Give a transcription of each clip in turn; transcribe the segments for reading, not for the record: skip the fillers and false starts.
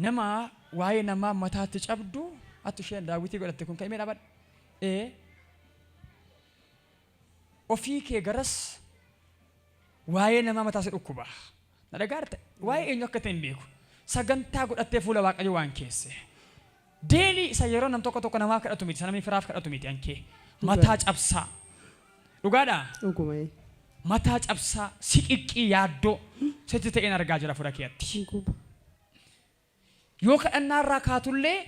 nama waa'ee namaa mataatti cabdu attu isheen daawwitii godhatte kun ka'imee dhaabadha. Ofii kee garas waa'ee namaa mataasi dhukkuba. Na dhagaarte waa'ee eenyu akka ta'e hin beeku. Sagantaa godhattee fuula Waaqayyoo waan keesse. Deelii isa yeroo nam tokko namaaf kadhatu miti, namni firaaf kadhatu miti ankee. Mataa cabsaa. Dhugaadhaa? Dhuguma. Mataa cabsaa siqiqqii yaaddoo sitti ta'een argaa jira fuula keetti. Yoo kadhannaa irraa kaatullee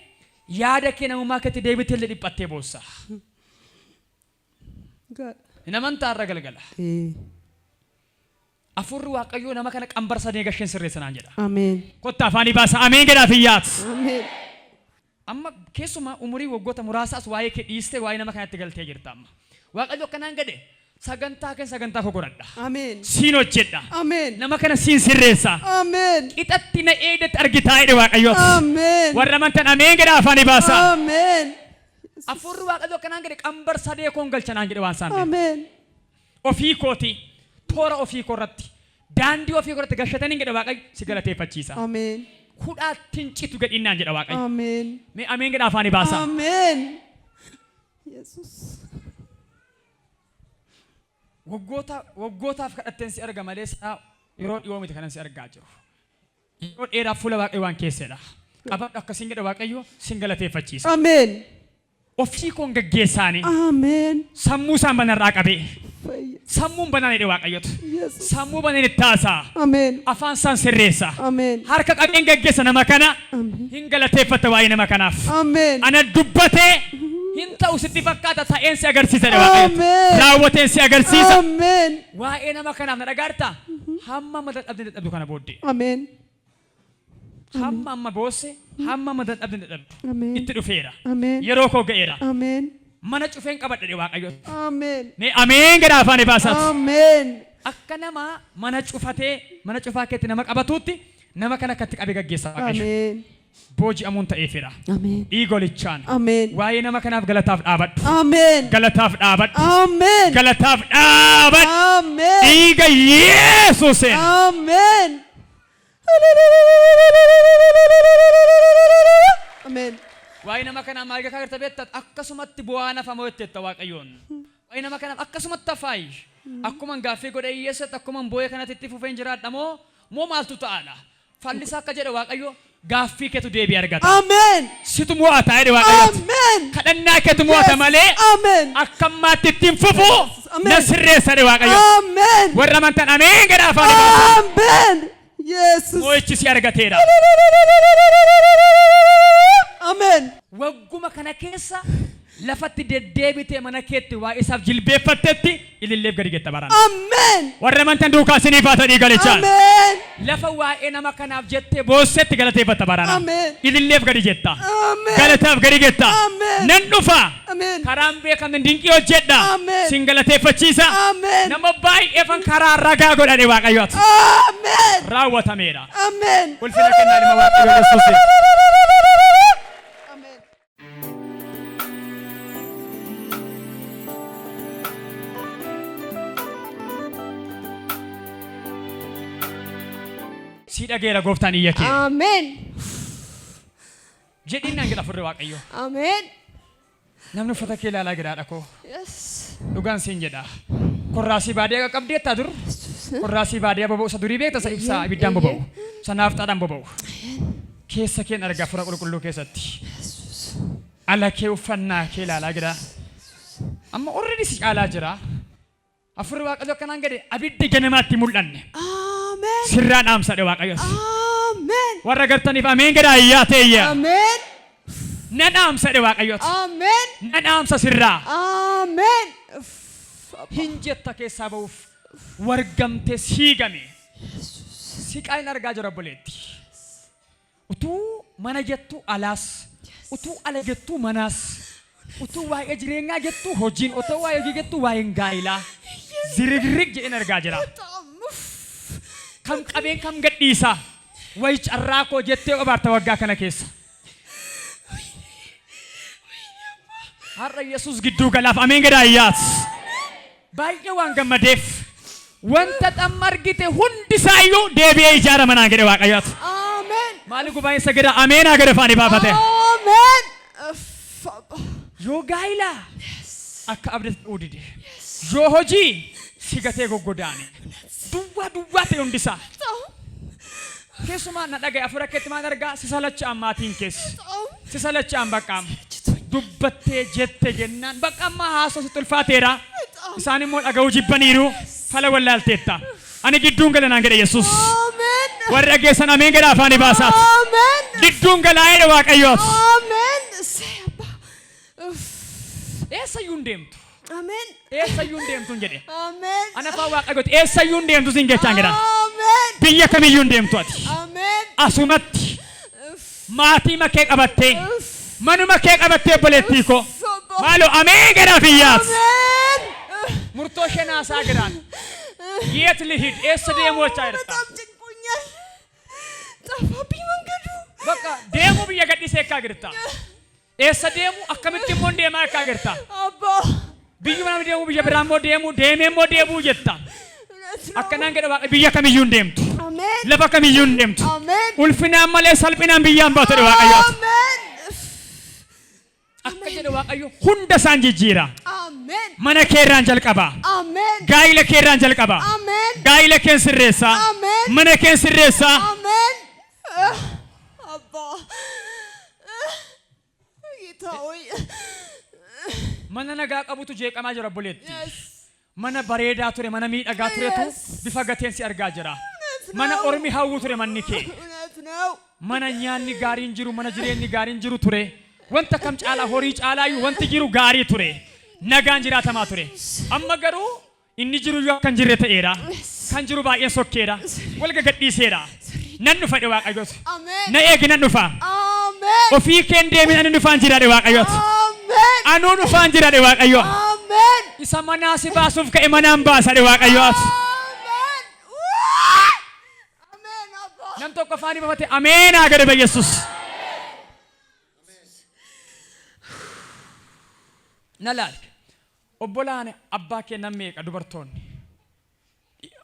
yaada kee namummaa keetti deebitee illee dhiphattee boossa. Namantaa irra galgala. Afurri Waaqayyoo nama kana qambarsadee gasheen sirreessanaan jedha. Ameen. Kottaa afaanii baasa. Ameen jedhaa fiyyaat. Ameen. Amma keessumaa umurii waggoota muraasaas waa'ee kee dhiistee waa'ee nama kanatti galtee jirta amma. Waaqayyo akkanaan gade sagantaa kee sagantaa koo godhadha. Ameen. Siin hojjedha. Ameen. Nama kana siin sirreessa. Ameen. Qixatti na eedetti argitaa jedhe Waaqayyoot. Ameen. Warra amantan ameen jedhaa afaanii baasa. Ameen. Afurri Waaqayyo akkanaan gade qambarsadee koon galchanaan jedhe waan isaan. Ameen. Ofii kooti toora ofii korratti daandii ofii korratti gashatanii jedhe Waaqayyo si galateeffachiisa. Ameen. Kudhaattiin citu gadhinnaan jedha Waaqayyo. Ameen. Mee ameen jedhaa afaanii baasa. Ameen. Yesus. Waggootaaf kadhatteen si arga malee yeroo dhiyoo miti kanan si argaa jiru. Yeroo dheeraaf fuula Waaqayyo waan keessedha. Qabadhu akkasiin jedha Waaqayyo sin galateeffachiisa. Ameen. Ofii koon gaggeessaanii. Ameen. Sammuu isaan banarraa qabee. Sammuun banaan jedhe Waaqayyotu. Sammuu baneen itti haasaa. Ameen. Afaan isaan sirreessa. Ameen. Harka qabeen gaggeessa nama kana. Hin galateeffatta waa'ee nama kanaaf. Ameen. Ana dubbatee hin ta'u sitti fakkaata ta'een si agarsiisa jedhe Waaqayyotu. Raawwateen si agarsiisa. Ameen. Waa'ee nama kanaaf na dhagaarta. Hamma mata dhabdu kana booddee. Ameen. Hamma amma boosse hamma mata dhabdu itti dhufeera. Ameen. Yeroo koo ga'eera. Ameen. Mana cufeen qabadha jedhe Waaqayyotu. Ameen. Mee ameen jedhaa afaan baasaatu. Ameen. Akka nama mana cufaa keetti nama qabatuutti nama kana akkatti qabee gaggeessa Waaqayyo. Ameen. Booji'amuun ta'eefidha. Ameen. Dhiigolichaan. Ameen. Waa'ee nama kanaaf galataaf dhaabadhu. Ameen. Galataaf dhaabadhu. Ameen. Galataaf dhaabadhu. Ameen. Dhiiga Yesuuseen. Ameen. Ameen. Waa'ee nama kanaa maal akka agarta beektaa akkasumatti bu'aa nafamoo jetteetta Waaqayyoon. Waa'ee nama kanaaf akkasumatti hafaayi. Akkuma gaaffii godhee hiyyeessatti akkuma boo'ee kanatti itti fufeen jiraadha moo maaltu ta'aadha. Fallisaa akka jedhe Waaqayyo gaaffii keetu deebii argata. Ameen. Situ mo'ata jedhe Waaqayyo. Ameen. Kadhannaa keetu mo'ata malee. Ameen. Akka ammaatti ittiin fufu na sirreessa jedhe Waaqayyo. Ameen. Warra amantan ameen jedhaa afaan ibsaa. Ameen. Yesus. Mo'ichi si argateera. Ameen. Wagguma kana keessa lafatti deddeebitee mana keetti waa isaaf jilbeeffattetti ililleef gadi getta barana. Ameen. Warra amantan duukaa siniif haa ta'ii galechaan. Ameen. Lafa waa'ee nama kanaaf jettee boossetti galateeffatta barana. Ameen. Ililleef gadi jetta. Ameen. Galataaf gadi jetta. Ameen. Nan dhufa. Ameen. Karaan beekamne dinqii hojjedha. Ameen. Sin galateeffachiisa. Ameen. Nama baay'eefan karaa ragaa godhane Waaqayyooti. Ameen. Raawwatameera. Ameen. Ulfina kennaa ilma Waaqayyoo Yesuusiif. Si dhageera gooftaan iyya kee. Ameen. Jedhinnaan jedha furri Waaqayyo. Ameen. Namni uffata kee ilaalaa jiraadha koo. Yes. Dhugaan siin jedha. Korraasii baadiyyaa qabdeettaa dur. Korraasii baadiyyaa boba'u isa durii beekta isa ibsaa ibiddaan boba'u. Sanaaf xaadhaan boba'u. Keessa keen argaa fura qulqulluu keessatti. Ala kee uffannaa kee ilaalaa jira. Amma orredi si caalaa jira. Afurri Waaqayyo akkanaan gade abiddi ganamaatti mul'anne. Ameen. Sirraan dhaamsadhe Waaqayyos. Ameen. Warra gartaniif ameen jedhaa iyyaa ta'eyya. Ameen. Na dhaamsadhe Waaqayyot. Ameen. Na dhaamsa sirraa. Ameen. Hin jetta keessaa ba'uuf wargamte siigame. Siqaayin argaa jira obboleetti. Utuu mana jettu alaas. Utuu ala jettu manaas. Utuu waa'ee jireenyaa jettu hojiin otoo waa'ee hojii jettu waa'een gaa'ilaa. Zirigrig jedheen argaa jira. Kam qabeen kam gadhiisa. Wayi carraa koo jettee obaarta waggaa kana keessa. Har'a Yesuus gidduu galaaf ameen jedhaa iyyaat. Baay'ee waan gammadeef wanta xamma argite hundisaayyuu deebi'ee ijaaramanaan jedhe Waaqayyoot. Ameen. Maali gubaa'in sagada ameenaa gada faanii baafate. Amen. Yoo gaa'ila akka abdatti udide. Yoo hojii sigatee goggodaane. Duwwaa ta'e hundisaa. Keessumaa na dhagaye afura keetti maal argaa sisalacha ammaatiin keessa. Sisalacha ambaqaam. Dubbattee jette jennaan bakka ammaa haasoo sitti ulfaateera. Isaan immoo dhaga'uu jibbaniiru fala wallaalteetta. Ani gidduun galanaan jedhe Yesuus. Amen. Warri dhageessan ameen jedha afaanii baasaat. Amen. Gidduun galaa'eedha Waaqayyoot. Amen. Eessayyuu hin deemtu. Amen. Eessayyuu hin deemtu jedhe. Amen. Ana afaan Waaqayyooti eessayyuu hin deemtu siin jechaan jedha. Amen. Biyya kamiyyuu hin deemtu ati. Amen. Asumatti maatii makee qabattee manuma kee qabattee obboleettii koo. Maaloo ameen jedhaa fiyyaat. Amen. Murtoo ishee naasaa jiraan. Yeet lihid eessa deemuu jechaa jirta. በጣም ጭንቁኛል ጠፋብኝ መንገዱ በቃ deemuu biyya gadhiisee akka jirta. Eessa deemuu akkamitti immoo deemaa akka jirta. አባ Biyyuma namni deemuu biyya biraa immoo deemuu deemee immoo deemuu jetta. Akkanaan jedha Waaqa biyya kamiyyuu hin deemtu. አሜን Lafa kamiyyuu hin deemtu. አሜን Ulfinaan malee salphinaan biyyaan baatu jedha Waaqayyoot. አሜን Akka jedha Waaqayyo hunda isaan jijjiira. አሜን Mana keerraan jalqaba. አሜን Gaa'ila keerraan jalqaba. አሜን Gaa'ila keen sirreessa. Amen. Mana keen sirreessa. አሜን አባ ጌታ ሆይ Mana nagaa qabutu jeeqamaa jira obboleetti. yes Mana bareedaa ture mana miidhagaa turetu Yes. bifa gateen si argaa jira. Mana ormi hawwu ture manni kee. እውነት ነው Mana nyaanni gaariin jiru mana jireenyi gaariin jiru ture. Wanta kam caalaa horii caalaayyuu wanti jiru gaarii ture. Nagaan jiraatamaa ture. Amma garuu inni jiru yoo kan jirre ta'eera. Kan jiru baay'ee sokkeedha. Wal gadhiiseera. Nan dhufa dhe Waaqayyoot. አሜን Na eegi nan dhufa. አሜን Ofii keen deemin ani dhufaan jira dhe Waaqayyoot. አሜን Anuu dhufaan jira dhe Waaqayyo. አሜን Isa manaa si baasuuf ka'e manaan baasa dhe Waaqayyoot. አሜን አሜን አባ Nam tokko afaanii bafate ameenaa gade ba Yesuus. Na laal. Obbolaan abbaa kee nan meeqa dubartoonni.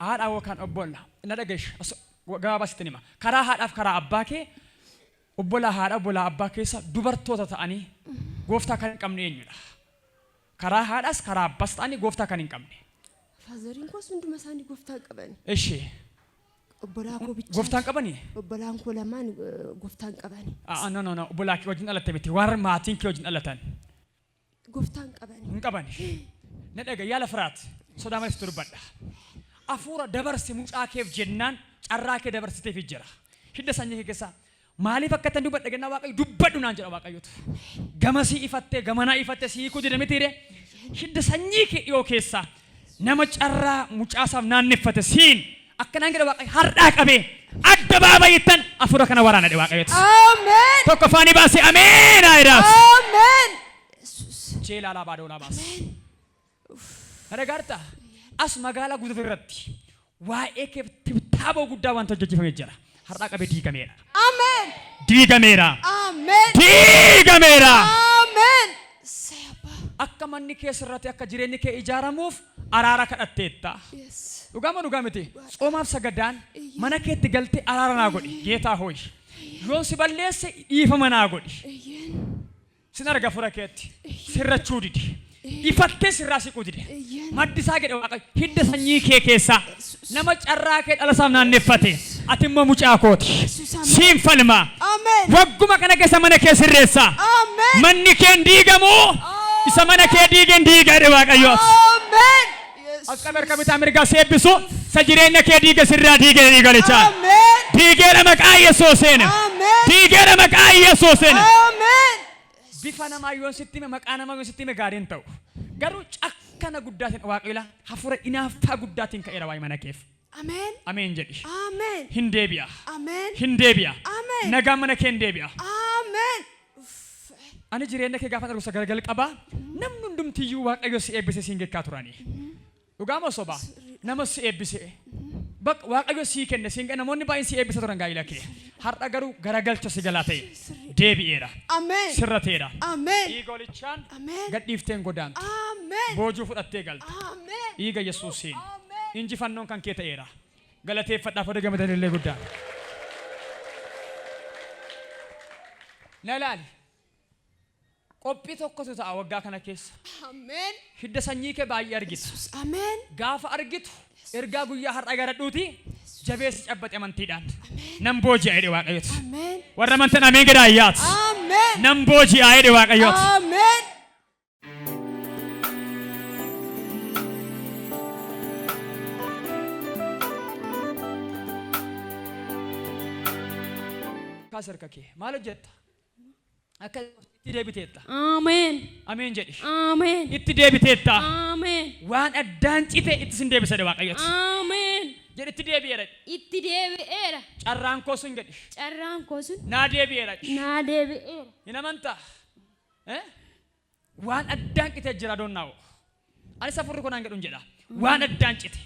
Haadha yookaan obbola. Na dhageesh gabaabasitti nima. Karaa haadhaaf karaa abbaa kee obbola haadha obbola abbaa keessa dubartoota ta'anii gooftaa kan hin qabne eenyudha. Karaa haadhaas karaa abbaas ta'anii gooftaa kan hin qabne. ፋዘሪን ኮስ ወንድ መሳኒ ጎፍታ ቀበኒ Eshi ኦቦላኮ ብቻ gooftaan qabanii? ኦቦላን ኮለማን ጎፍታን ቀበኒ No. Obbolaa kee wajjin dhalatte miti. Warra maatiin kee wajjin dhalatan ጎፍታን ቀበኒ hin qabani. Na dhaga yaala firaat sodaa malee durbadha. Afuura dabarsi mucaa keef jennaan carraa kee dabarsiteef jira. Hidda sanyii kee keessa maaliif akka tan dubbadha gannaa Waaqayyo dubbadhu naan jedha Waaqayyotu. Gamasii ifattee gamanaa ifattee siikuu jedhe mitiire. Hidda sanyii kee dhiyoo keessa nama carraa mucaasaaf naanneffate siin akkanaan jedha Waaqayyo har'aa qabee adda baabayittan afuura kana waraana dhe Waaqayyotu. አሜን Tokko afaanii baasee ameenaa jedhaas. አሜን ኢየሱስ Jee laalaabaa doolaa baas. Dhagaarta as magaalaa Guutuu irratti waa'ee kee taaboo guddaa wanta hojjechifamee jira. Har'aa qabee diigameera. አሜን Diigameera. አሜን Diigameera. አሜን ሰያባ Akka manni kee sirratti akka jireenyi kee ijaaramuuf araara kadhatteetta. yes Dhugaa miti. Soomaaf sagadaan mana keetti galtee araara naa godhi. Geetaa hooyi. Yoon si balleesse dhiifama naa godhi. እየን Sin arga fura keetti. Sirrachuu didi. Ifattee sirraa siquu dide. እየን Maddisaa jedhe Waaqayyo hidda sanyii kee keessaa nama carraa kee dhalasaaf naanneffate ati immoo mucaa kooti. Siin falma. አሜን Wagguma kana keessa mana kee sirreessa. አሜን Manni kee diigamu isa mana kee diigen diiga jedhe Waaqayyoot. አሜን As qabeer kabitaa mirgaa seebbisu sa jireenya kee diiga sirraa diige diigalichaa. አሜን Diigeera maqaa Yesuusiin. አሜን Diigeera maqaa Yesuusiin. አሜን Bifa namaa yoon sitti hime maqaa namaa yoon sitti hime gaariin ta'u. Garuu cakkana guddaatiin Waaqayyo hafuura inaaffaa guddaatiin ka'eera waa'ee mana keef. አሜን Ameen jedhi. አሜን Hin deebi'a. አሜን Hin deebi'a. Ameen. Nagaan mana kee hin deebi'a. አሜን Ani jireenya kee gaafa dhaloosa galgal qabaa. Namni hundumtiyyuu Waaqayyo si eebbise siin gekkaa turani. Dhugaa moo soba? Nama si eebbise. Waaqayyo sii kenne siin namoonni baay'een si eebbise turan gaa'ila kee. Har'a garuu garagalcha si galaa ta'e deebi'eera. አሜን Sirrateera. አሜን Dhiigolichaan አሜን gadhiifteen godaantu. አሜን Boojuu fudhattee galtu. አሜን Dhiiga Yesuusiin. አሜን Injifannoon kan kee ta'eera. Galateeffadhaaf wada gammadan illee guddaa. Nalaali. Qophii tokkotu ta'a waggaa kana keessa. Amen. Hidda sanyii kee baay'ee argita. Amen. Gaafa argitu ergaa guyyaa har'a garadhuuti jabeessi cabbaxe amantiidhaan. Nan booji'a jedhe Waaqayyooti. Amen. Warra amantan ameen jedhaa ayyaat. Amen. Nan booji'a jedhe Waaqayyooti. Amen. Kaasarka kee maal hojjetta? Akka itti deebiteetta. Amen. Ameen jedhi. Amen. Itti deebiteetta. Amen. Waan addaan cite itti sin deebisa Waaqayyooti. Amen. Jedhi itti deebi'eera. Itti deebi'eera. Carraan koo sun jedhi. Carraan koo sun Naa deebi'eera. naa deebi'eera. Hin amantaa? Waan addaan cite jira doonnaawo. Ani safurri kunaan jedhuun jedha. Waan addaan cite.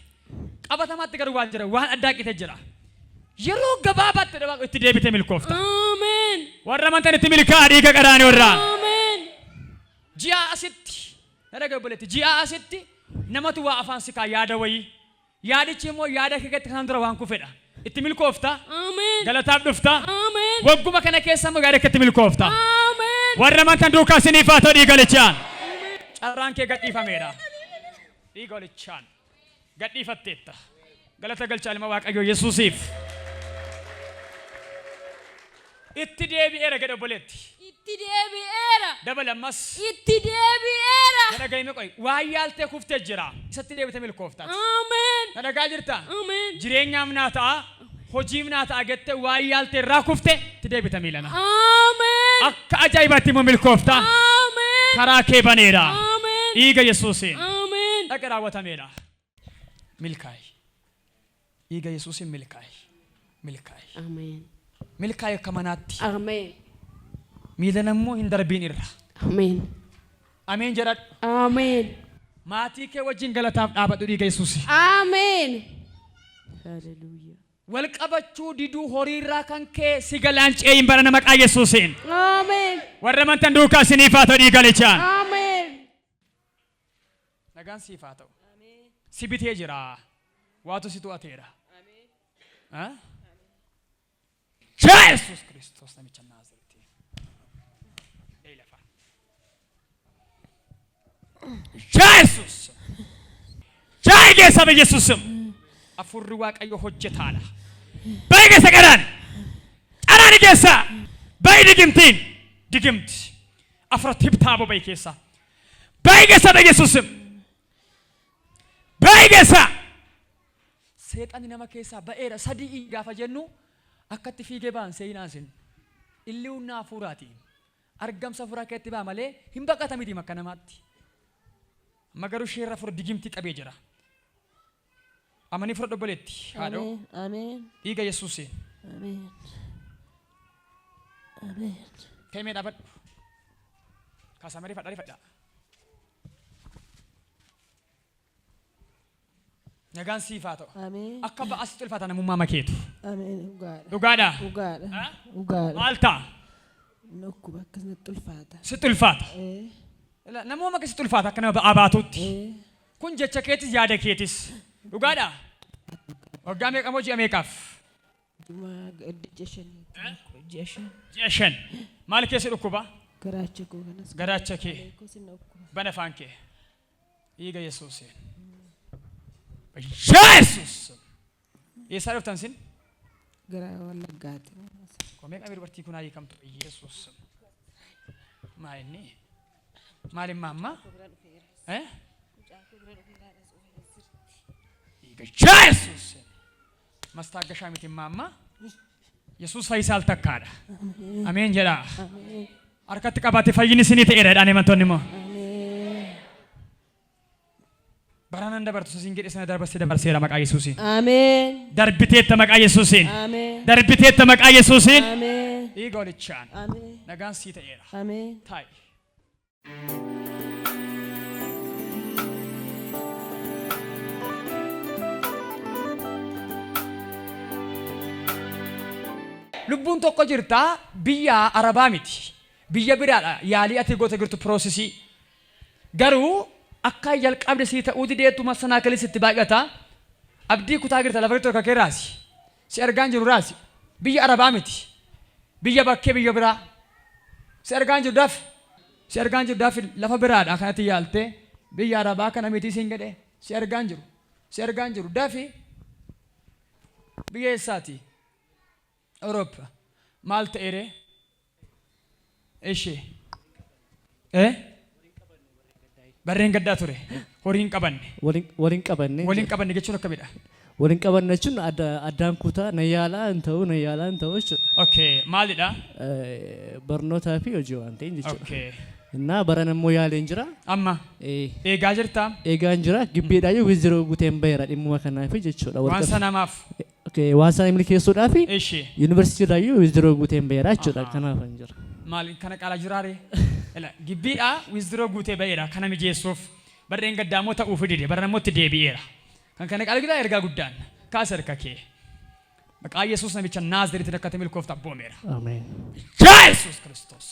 Qabatamaatti garuu waan jira. Waan addaan cite jira. Yeroo gabaabaatti Waaqayyo itti deebitee milkoofta. Amen. Warra amantan itti milkaa dhiiga qaraanii warraa. Amen. Ji'a asitti nadaga boletti ji'a asitti namatu waa afaan sikaa yaada wayii. Yaadichi immoo yaada keetti kan dura waan kufedha. Itti milkoofta. Amen. Galataaf dhufta. Amen. Wagguma kana keessa immoo yaada keetti milkoofta. Amen. Warra amantan duukaa siniif haa ta'u dhiigalichaan. Carraan kee gadhiifameera. Dhiigalichaan gadhiifatteetta. Galata galchaa ilma Waaqayyoo Yesuusiif. Itti deebi'eera jedhe obboleetti. Itti deebi'eera. Dabalammas. Itti deebi'eera. Nadhagahime qoy waan yaaltee kuftee jira. Isatti deebitee milkoofta. Amen. Nadhagaa jirta. Amen. Jireenyaaf naa ta'a. Hojiif naa ta'a jettee waan yaaltee irraa kuftee itti deebita miilana. Amen. Akka ajaa'ibaatti immoo milkoofta. Amen. Karaa kee baneera. Amen. Dhiiga Yesuusiin. Amen. Dhaqa raawwatameera. Milkaayi. Dhiiga Yesuusiin milkaayi. Milkaayi. Amen. Milkaayi akka manaatti. Amen. Miilan immoo hin darbiin irra. Amen. Ameen jedhadhu. Amen. Maatii kee wajjin galataaf dhaabadhu dhiiga Yesuusi. Amen. Hallelujah. Wal qabachuu diduu horiirraa kan kee si galaan ceeyin barana maqaa Yesuusiin. Amen. Warra amantan duukaa siniif haa ta'u dhiigalichaan. Amen. Nagaan siif haa ta'u. Si bitee jira. Waatu si to'ateera. Yesuus Kiristoos namicha Naazreeti. Yesuus. Jai geessa be Yesuusum. Afurri Waaqayyo hojjetaadha. Bayi geessa qaraan. Qaraan geessa. Bayi digimtiin. Digimti. Afratti hibtaabo bayi keessa. Bayi geessa be Yesuusum. Bayi geessa. Seexanni nama keessaa ba'eera sadii gaafa jennu akkatti fiigee ba'an seenaasin. Illi humna hafuuraati. Argamsa hafuuraa keetti ba'a malee hin baqata miti makka namaatti. Magaru sheerra fur digimti qabee jira. Amani fur obboleetti. Haadho. Amen. Dhiiga Yesuusiin. Amen. Amen. Kemee dhaabadhu. Kaasamaree fadhaa rifadhaa. Nagaan siif haa ta'u. Amen. Akka ba'aasitti ulfaata namummaa makeetu. Amen. Ugaadha. Dhugaadha. Ugaadha. Ugaadha. Maal ta'a? Nokku bakka sitti ulfaata. Sitti ulfaata. Namuma akka sitti ulfaata akka nama ba'aa baatutti. Kun jecha keetis yaada keetis. Dhugaadha. Waggaa meeqa moo ji'a meeqaaf? Ji'a shan. Maal keessa dhukkuba? Garaacha koo kanas. Garaacha kee. Bana afaan kee. Dhiiga Yesuusiin. Yesuus. Eessaa dhuftan sin? Garaa Wallaggaati. Meeqa dubartii kun hiikamtu Yesuus. Maalinni. Maalin maamma? Yesuus. Mastaaggashaa miti maamma. Yesuus fayyisaal takkaadha. Ameen jedhaa. Harkatti qabaate fayyini isinii ta'eera jedhaan himantoonni immoo. Baranan dabartu sin jedhe sana dabarseera maqaa Yesuusiin. Ameen. Darbiteetta maqaa Yesuusiin. Ameen. Darbiteetta maqaa Yesuusiin. Ameen. Dhiiga olichaan. Ameen. Nagaan sii ta'eera. Ameen. Taa'i. Lubbuun tokko jirta biyya Arabaa miti. Biyya biraadha yaalii ati goota jirtu piroosesii. Garuu akka jalqabde sii ta'uu dideetu masanaa kalis itti baay'ata. Abdii kutaa jirta lafa tokko kee raasi. Si argaan jiru raasi. Biyya Arabaa miti. Biyya bakkee biyya biraa. Si argaan jiru dafi. Si argaan jiru dafi lafa biraadha kanatti yaaltee biyya Arabaa kana miti siin jedhee si argaan jiru. Si argaan jiru dafi biyya eessaati? Awurooppaa. Maal ta'eere? Ishee. Barreen gaddaa ture. Horiin qabanne. Waliin qabanne jechuun akkamidha? waliin qabanne jechuun addaan kutaa na yaalaa hin ta'u jechuudha. Okay, maalidha? Barnootaa fi hojii waan ta'eef jechuudha. Okay. Innaa baran immoo yaaleen jira. Amma eegaa jirtaa? Eegaan jira. Gibbeedhaa yoo wiziroo guuteen baheera dhimma kanaaf jechuudha. Waan sanamaaf. Okay, waan sana milkeessuudhaaf yuunivarsiitiidhaa yoo wiziroo guuteen baheera jechuudha. Kanaaf hin jira. Maal kana qaala jiraare? Gibbiidhaa wiziroo guutee baheera kana mijeessuuf barreen gaddaamoo ta'uuf dide barra immoo itti deebi'eera. Kan kana qaala gidaa ergaa guddaan kaas harka kee. Maqaa Yesuus namicha Naazreetiin akka milkooftu abboomeera. Ameen. Yesuus Kiristoos.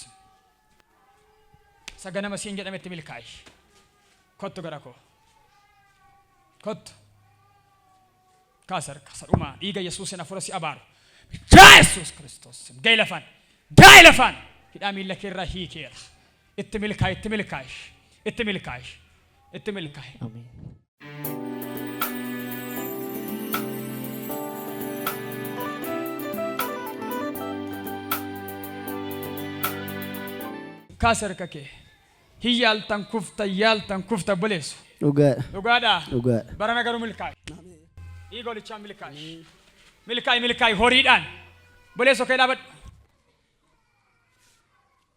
Ganama siin jedhametti milkaa'i. Kottu gara koo. Kottu. Kaas harka sadhumaa dhiiga Yesuusin hafuura si abaaru. Yesuus Kiristoos. Gaa'e lafaan. Hidhaa miila keerraa hiikeera. Itti milkaa'i. Ameen. Kaas harka kee. Yaaltan kufta boleessu. Dhugaadha. Barana garuu milkaa'i. Dhiigolichaan milkaa'i horiidhaan. Boleessu kee dhaabadhu.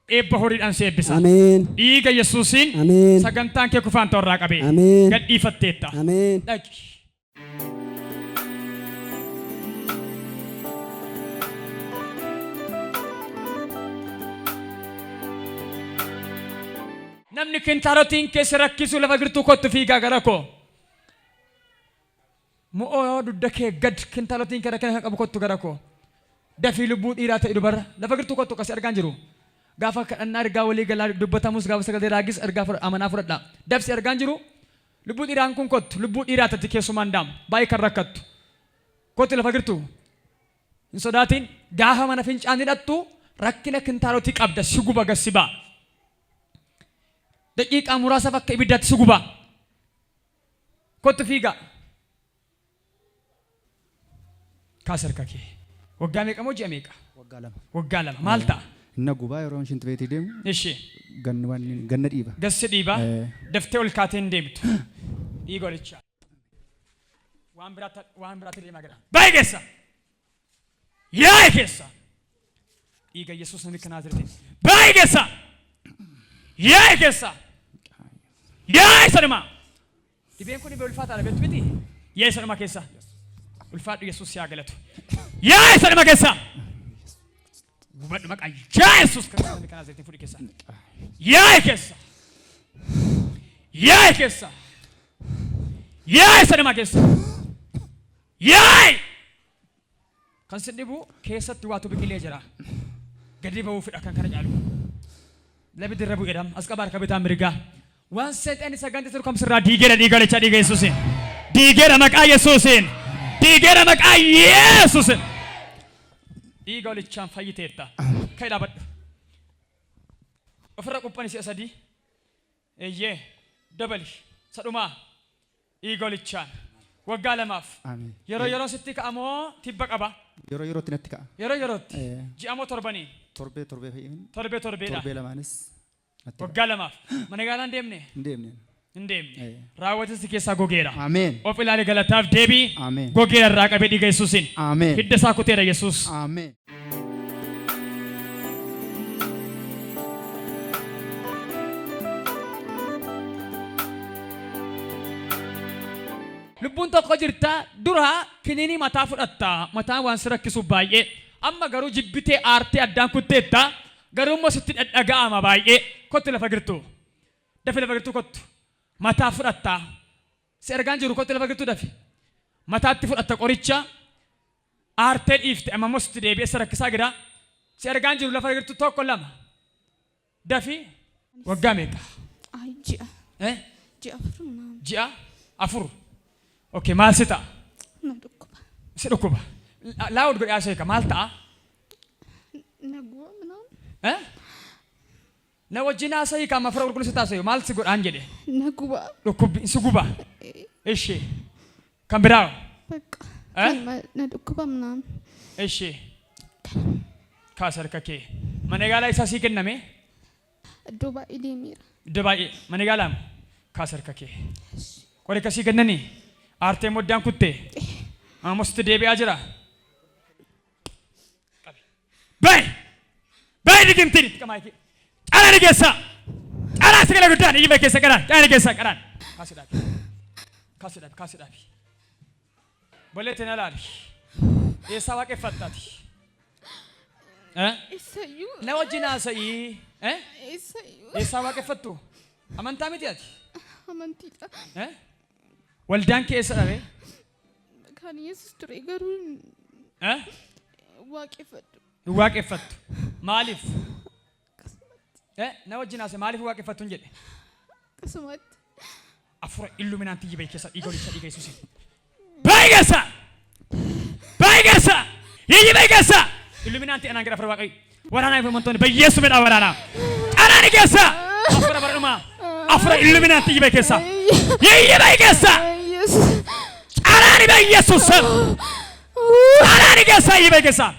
Eebba horiidhaan si eebbisa. Dhiiga Yesuusiin sagantaan kee kufaan ta'urraa qabee. Gadhiifatteetta. Dhaqi. Namni kintaalotiin keessa rakkisu lafa girtuu kottu fiigaa gara koo. Mu'oo dudda kee gad kintaalotiin kee rakkina qabu kottu gara koo. Dafii lubbuu dhiiraa ta'e dubara lafa girtuu kottu akkasii argaan jiru. Gaafa kadhannaa ergaa walii galaa dubbatamus gaafa sagalee raagis ergaa amanaa fudhadha. Dabsi argaan jiru lubbuu dhiiraan kun kottu lubbuu dhiiraa ta'e keessumaan daamu baay'ee kan rakkattu. Kottu lafa girtuu. Hin sodaatiin gaafa mana fincaan hidhattu rakkina kintaalotii qabda si guba gassibaa. Daqiiqaa muraasaaf akka ibiddaatti si guba. Kottu fiigaa. Kaas harka kee. Waggaa meeqa moo ji'a meeqa? Waggaa lama. Maal ta'a? Inna gubaa yeroo ishiin tibeetii deemu. Ishee. Ganna dhiiba. Gassi dhiiba. Daftee ol kaatee hin deemtu. Dhiigolichaa. Waan biraatti deemaa jira. Baay'ee keessa. Yaa'e keessa. Dhiiga Yesuus namicha Naazreetiin. Baay'ee keessa. Yaa'e keessa. Yaa'e sanuma. Dhibeen kun dhibee ulfaataadha beektu miti. Yaa'e sanuma keessa. Ulfaadhu Yesuus si haa galatu. Yaa'e sanuma keessa. Gubadhu maqaa Yesuus Kiristoos namicha Naazreetiin fudhi keessa. Yaa'e keessa. Yaa'e keessa. Yaa'e sanuma keessa. Yaa'e. Kan si dhibu keessatti waatu biqilee jira. Gadi ba'uu fidha kan kana caalu. Labi dirra bu'eedhaan as qabaar kabitaan mirgaa. Waan seexanni sagantii jiru kamsirraa diigeera dhiigalicha dhiiga Yesuusin. Diigeera maqaa Yesuusin. Diigeera maqaa Yesuusin. Dhiigalichaan fayyiteetta. Ka'e dhaabadhu. Ofirra quphani si'a sadii. Eeyyee dabali sadhumaa dhiigalichaan waggaa lamaaf. Yeroo sitti ka'amoo tibba qaba. Yerootti natti ka'a. Yerootti. Ji'amoo torbanii. Torbee fayyadamu. Torbeedha. Torbee lamaanis. Waggaa lamaaf. Magaalaa hin deemne? Hin deemne. Raawwatisi keessaa gogeera. Ameen. Of ilaali galataaf deebii. Ameen. Gogeera irraa qabee dhiiga Yesuusin. Ameen. Hidda isaa kuteera Yesuus. Ameen. Lubbuun tokko jirta dura kiniinii mataa fudhatta. Mataan waan si rakkisu baay'ee. Amma garuu jibbitee aartee addaan kutteetta. Garuu immoo sitti dhaga'ama baay'ee. Kottu lafa girtuu. Dafi lafa girtuu kottu. Mataa fudhatta. Si argaan jiru kottu lafa girtuu dafi. Mataatti fudhatta qoricha. Aartee dhiifte amma immoo sitti deebi'ee si rakkisaa jira. Si argaan jiru lafa girtuu tokko lama. Dafi waggaa meeqa? Ji'a. Ji'a afur. Ji'a afur. Okay, maal si ta'a? Na dhukkuba. Si dhukkuba. Laawud godhee asheeka maal ta'a? Na guba minaan. Na wajjin haasa'ii kan mafara qulqullisu taasisu maal si godhaan jedhe? Na guba. Dhukkubbi si guba. Ishee kan biraa. Bakka. Na dhukkuba mnaan. Ishee kaasar kakee. Manegaalaa isaa sii kenname? Iddoo baay'ee deemeera. Iddoo baay'ee manegaalaa kaasar kakee. Qoree kasii kennanii aartee moddaan kuttee aamusti deebi'aa jira. Baay'ee digimtiin itti qamaayikee. Caraan keessa. Caraan sagalee guddaan iyyuu keessa qaraan. Caraan keessa qaraan. Kaasudhaafi. Boleetti na laali. Eessaa waaqeffattaati? Eessayyuu. Na wajjin haasa'ii. Eessayyuu. Eessaa waaqeffattu? Amantaa miti ati? Amantiidha. Waldaan kee eessa dhabe? Kan Yesuus ture garuu waaqeffadhu. Waaqeffattu. Maaliif? Na wajjin haasa'e maaliif waaqeffattu hin jedhe? Akkasumatti. Afura illuminaantii jibee keessa dhiigolicha dhiiga Yesuusin. Baay'eessa! Jibee keessa! Illuminaantii anaan gara afura waaqayyo. Waraanaa fi amantoonni bayyeessu midhaa waraanaa. Anaan keessa! Afura baradhumaa. Afura illuminaantii jibee keessa. Jibee keessa! Anaan bayyeessus! Anaan keessa jibee keessa!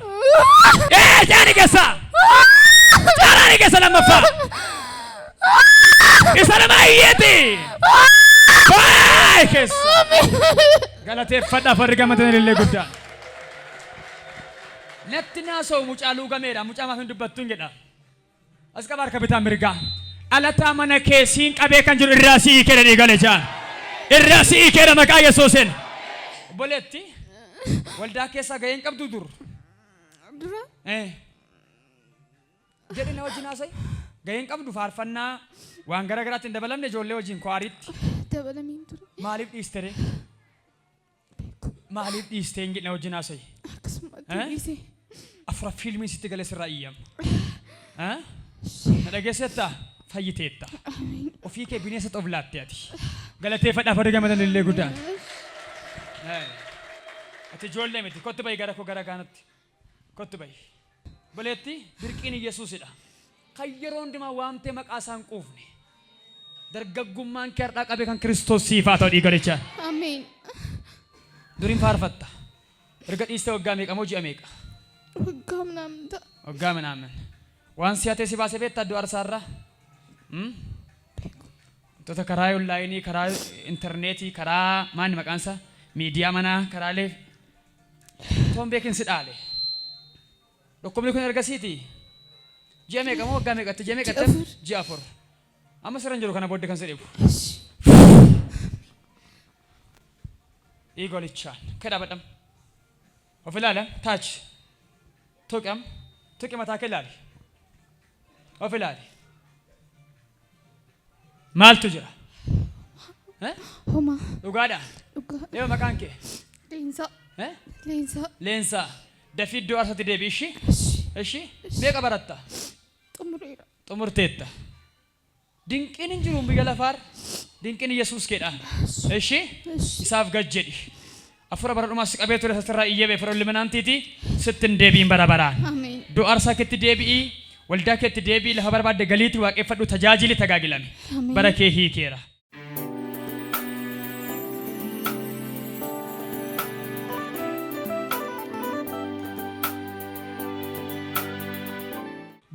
Jaani keessa! Anaan keessa lammaffaa! Isa nama iyyeeti! Baay'ee keessa! Galateeffadhaaf warri gammadan illee guddaa. Natti naasoo mucaa luugameedha. Mucaa maaf hin dubbattu hin jedha. As qaba harka bitaa mirgaa. Alataa mana keessiin qabee kan jiru irraa si'ii keedha dhiigale jaan. Irraa si'ii keedha maqaa Yesuusin. Obboleetti waldaa keessaa gahee hin qabdu dur. Dura. Jedhi na wajjin haasa'e. Gahee hin qabdu faarfannaa waan gara garaatti hin dabalamne ijoollee wajjin kwaariitti. Dabalamiin ture. Maaliif dhiistere? Maaliif dhiistee hin jedhne wajjin haasa'e? Akkasumatti dhiise. Afura fiilmiin sitti galee sirraa iyyama. Na dhageessettaa? Fayyiteetta. Ofii kee bineensatti of laatte ati. Galateeffadhaaf warri gammadan illee guddaan. Ati ijoollee miti. Kottu bahi gara koo gara kaanatti. Kottu bahi. Boleetti dirqiin Yesuusidha. Kan yeroo hundumaa waamtee maqaa isaan quufne. Dargaggummaan kee har'aa qabee kan Kiristoos siif haa ta'u dhiigolicha. Ameen. Duriin faarfatta. Erga dhiistee waggaa meeqa moo ji'a meeqa? Waggaa minaamin ta'a. Waggaa minaamin. Waan si'atee si baasee beektaa iddoo aarsaarraa? Wantoota karaa onlaayinii, karaa intarneetii, karaa maanni maqaansa miidiyaa manaa, karaalee toon beekin si dhaale. Dhukkubni kun ergasiiti. Ji'a meeqa moo waggaa meeqatti? Ji'a meeqatti? Ji'a afur. Amma sirran jiru kana booddee kan si dhibu. Dhiigolichaan kedha badham. Of ilaala taach. Tuqi mataa kee ilaali. Of ilaali. Maaltu jira? Homa. Dhugaadha. Dhugaa. Yoo maqaan kee? Leensaa. Leensaa. Leensaa. Dafii iddoo aarsatti deebi ishii? Ishii? Meeqa baratta? Xumureera. Xumurteetta. Dinqiin hin jiru biyya lafaar. Dinqiin Yesuus keedha. Ishii? Isaaf gad jedhi. Afura baradhumaa si qabee ture sasirraa iyyee bee fira liminaantiiti sittin deebiin bara baraan. Ameen. Iddoo aarsaa keetti deebi'ii. Waldaa keetti deebi'ii lafa barbaadde galiitti waaqeffadhu tajaajili tajaajilame. Bara kee hiikeera.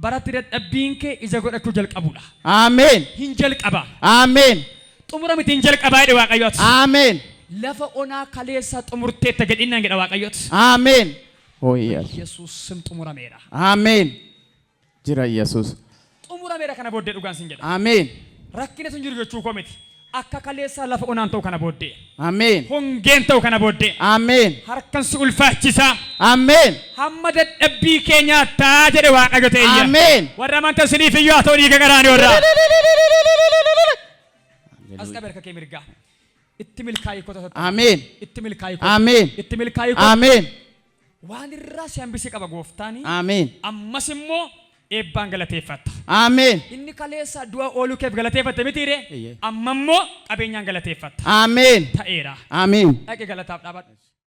Baratti dadhabbiin kee ija godhachuu jalqabudha. Ameen. Hin jalqaba. Ameen. Xumura miti hin jalqabaa jedhe Waaqayyooti. Ameen. Lafa onaa kaleessa xumurteetta jedhinaan jedha Waaqayyooti. Ameen. Hoyya. Yesuus sim xumurameera. Ameen. Jira Yesuus. Xumurameera kana booddee dhugaan sin jedha. Ameen. Rakkina sun jiru jechuu koo miti. Akka kaleessa lafa onaan ta'u kana booddee. Ameen. Hongeen ta'u kana booddee. Ameen. Harkan si ulfaachisa. Ameen. Hamma dadhabbii kee nyaattaa jedhe Waaqayyo ta'eyya. Ameen. Warra amantan siniif iyyuu haa ta'u dhiiga garaanii warra. As qabe harka kee mirgaa. Itti milkaa'ii kotata. Ameen. Itti milkaa'ii kotata. Ameen. Itti milkaa'ii kotata. Ameen. Waan irraa si hambisee qaba gooftaani. Ameen. Ammas immoo eebbaan galateeffatta. Ameen. Inni kaleessa du'a ooluu keef galateeffatte mitiire. Amma immoo qabeenyaan galateeffatta. Ameen. Ta'eera. Ameen. Dhaqee galataaf dhaabadhu.